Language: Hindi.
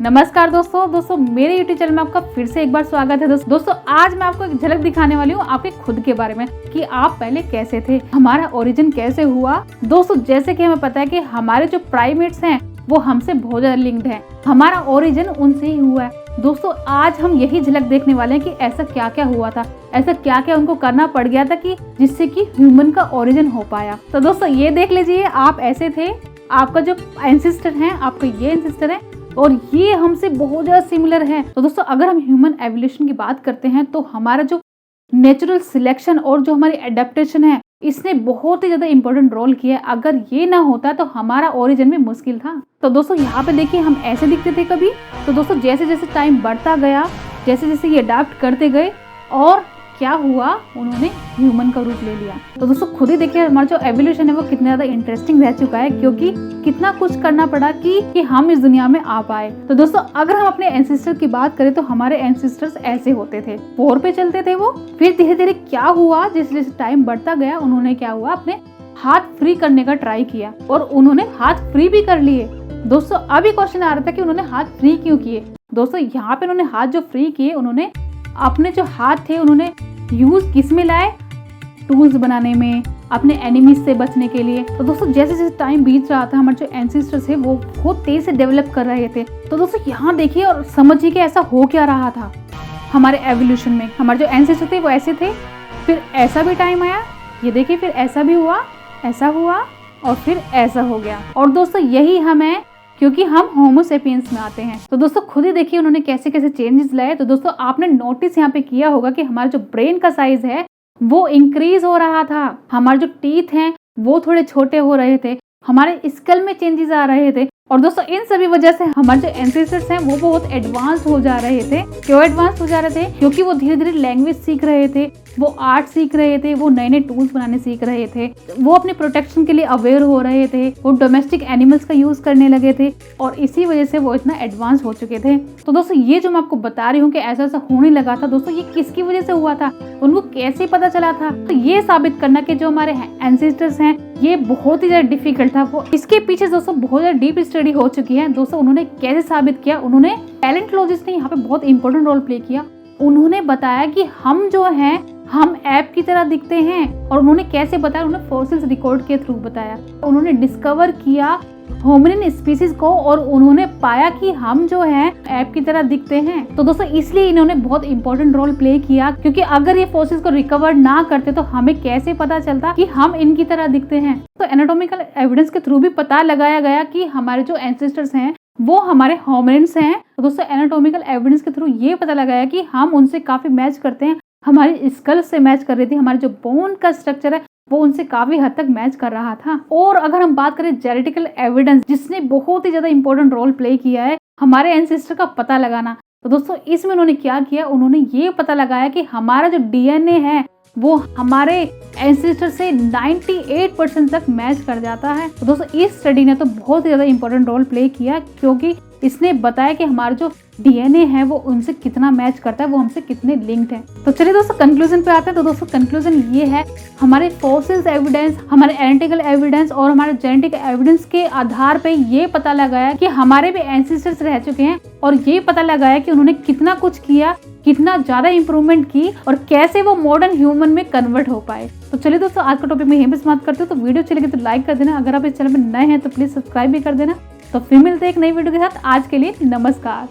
नमस्कार दोस्तों मेरे YouTube चैनल में आपका फिर से एक बार स्वागत है। दोस्तों आज मैं आपको एक झलक दिखाने वाली हूँ आपके खुद के बारे में कि आप पहले कैसे थे, हमारा ओरिजिन कैसे हुआ। दोस्तों जैसे कि हमें पता है कि हमारे जो प्राइमेट्स हैं वो हमसे बहुत ज्यादा लिंक्ड है, हमारा ओरिजिन उनसे ही हुआ है। दोस्तों आज हम यही झलक देखने वाले हैं कि ऐसा क्या क्या हुआ था, ऐसा क्या क्या उनको करना पड़ गया था कि जिससे कि ह्यूमन का ओरिजिन हो पाया। तो दोस्तों ये देख लीजिए, आप ऐसे थे, आपका जो एंसेस्टर है, आपका ये एंसेस्टर है और ये हमसे बहुत ज्यादा सिमिलर है। तो दोस्तों अगर हम ह्यूमन एवोल्यूशन की बात करते हैं तो हमारा जो नेचुरल सिलेक्शन और जो हमारी एडेप्टेशन है इसने बहुत ही ज्यादा इंपॉर्टेंट रोल किया है। अगर ये ना होता तो हमारा ओरिजिन में मुश्किल था। तो दोस्तों यहाँ पे देखिए हम ऐसे दिखते थे कभी, तो दोस्तों जैसे जैसे टाइम बढ़ता गया, जैसे जैसे ये अडाप्ट करते गए और क्या हुआ, उन्होंने ह्यूमन का रूप ले लिया। तो दोस्तों खुद ही देखिए हमारा जो एवोल्यूशन है वो कितना ज्यादा इंटरेस्टिंग रह चुका है, क्योंकि कितना कुछ करना पड़ा कि हम इस दुनिया में आ पाए। तो दोस्तों अगर हम अपने एंसेस्टर की बात करें तो हमारे एंसेस्टर्स ऐसे होते थे, 4 पे चलते थे वो। फिर धीरे धीरे क्या हुआ, जैसे जैसे टाइम बढ़ता गया उन्होंने क्या हुआ, अपने हाथ फ्री करने का ट्राई किया और उन्होंने हाथ फ्री भी कर लिए। दोस्तों अभी क्वेश्चन आ रहा था कि उन्होंने हाथ फ्री क्यों किए। दोस्तों यहाँ पे उन्होंने हाथ जो फ्री किए, उन्होंने अपने जो हाथ थे उन्होंने यूज किस में लाए, टूल्स बनाने में, अपने एनिमीज से बचने के लिए। तो दोस्तों जैसे जैसे टाइम बीत रहा था हमारे जो एंसेस्टर्स थे वो बहुत तेज से डेवलप कर रहे थे। तो दोस्तों यहाँ देखिए और समझिए कि ऐसा हो क्या रहा था हमारे एवोल्यूशन में। हमारे जो एंसेस्टर थे वो ऐसे थे, फिर ऐसा भी टाइम आया, ये देखिए फिर ऐसा भी हुआ, ऐसा हुआ और फिर ऐसा हो गया। और दोस्तों यही हम है, क्योंकि हम होमो सेपियंस में आते हैं। तो दोस्तों खुद ही देखिए उन्होंने कैसे कैसे चेंजेस लाए। तो दोस्तों आपने नोटिस यहाँ पे किया होगा कि हमारा जो ब्रेन का साइज है वो इंक्रीज हो रहा था, हमारे जो टीथ हैं वो थोड़े छोटे हो रहे थे, हमारे स्कल में चेंजेस आ रहे थे। और दोस्तों इन सभी वजह से हमारे जो एंसेस्टर्स हैं वो बहुत एडवांस हो जा रहे थे। क्यों एडवांस हो जा रहे थे? क्योंकि वो धीरे धीरे लैंग्वेज सीख रहे थे, वो आर्ट सीख रहे थे, वो नए नए टूल्स बनाने सीख रहे थे, वो अपने प्रोटेक्शन के लिए अवेयर हो रहे थे, वो डोमेस्टिक एनिमल्स का यूज करने लगे थे और इसी वजह से वो इतना एडवांस हो चुके थे। तो दोस्तों ये जो मैं आपको बता रही हूँ कि ऐसा ऐसा होने लगा था, दोस्तों ये किसकी वजह से हुआ था, उनको कैसे पता चला था। तो ये साबित करना कि जो हमारे एंसेस्टर्स हैं ये बहुत ही ज्यादा डिफिकल्ट था। वो इसके पीछे दोस्तों बहुत ज्यादा डीप स्टडी हो चुकी है। दोस्तों उन्होंने कैसे साबित किया, उन्होंने पैलेंटोलॉजिस्ट ने यहाँ पे बहुत इंपॉर्टेंट रोल प्ले किया। उन्होंने बताया कि हम जो हैं हम ऐप की तरह दिखते हैं। और उन्होंने कैसे बताया, उन्होंने फॉसिल्स रिकॉर्ड के थ्रू बताया। उन्होंने डिस्कवर किया होमिनिन स्पीसीज को और उन्होंने पाया कि हम जो हैं ऐप की तरह दिखते हैं। तो दोस्तों इसलिए इन्होंने बहुत इंपॉर्टेंट रोल प्ले किया, क्योंकि अगर ये फॉसिल्स को रिकवर ना करते तो हमें कैसे पता चलता कि हम इनकी तरह दिखते हैं। तो एनाटॉमिकल एविडेंस के थ्रू भी पता लगाया गया कि हमारे जो एंसेस्टर्स हैं वो हमारे होमिनिन्स हैं। तो दोस्तों एनाटॉमिकल एविडेंस के थ्रू ये पता लगाया कि हम उनसे काफी मैच करते हैं, हमारी स्कल से मैच कर रही थी, हमारे जो बोन का स्ट्रक्चर है वो उनसे काफी हद तक मैच कर रहा था। और अगर हम बात करें जेनेटिकल एविडेंस, जिसने बहुत ही ज्यादा इंपॉर्टेंट रोल प्ले किया है हमारे एंसेस्टर का पता लगाना, तो दोस्तों इसमें उन्होंने क्या किया, उन्होंने ये पता लगाया कि हमारा जो डीएनए है वो हमारे एंसेस्टर से 98% तक मैच कर जाता है। तो दोस्तों इस स्टडी ने तो बहुत ही ज्यादा इंपॉर्टेंट रोल प्ले किया, क्योंकि इसने बताया कि हमारा जो डीएनए है वो उनसे कितना मैच करता है, वो हमसे कितने लिंक्ड है। तो चलिए दोस्तों कंक्लूजन पे आते हैं। तो दोस्तों कंक्लूजन ये है, हमारे फॉसिल्स एविडेंस, हमारे एनालिटिकल एविडेंस और हमारे जेनेटिक एविडेंस के आधार पे ये पता लगाया कि हमारे भी एंसेस्टर्स रह चुके हैं और ये पता लगाया कि उन्होंने कितना कुछ किया, कितना ज्यादा इंप्रूवमेंट की और कैसे वो मॉडर्न ह्यूमन में कन्वर्ट हो पाए। तो चलिए दोस्तों आज का टॉपिक में यहीं पे समाप्त करते हो। तो वीडियो अच्छी लगी तो लाइक कर देना, अगर आप इस चैनल में नए हैं तो प्लीज सब्सक्राइब भी कर देना। तो फिर मिलते हैं एक नई वीडियो के साथ। आज के लिए नमस्कार।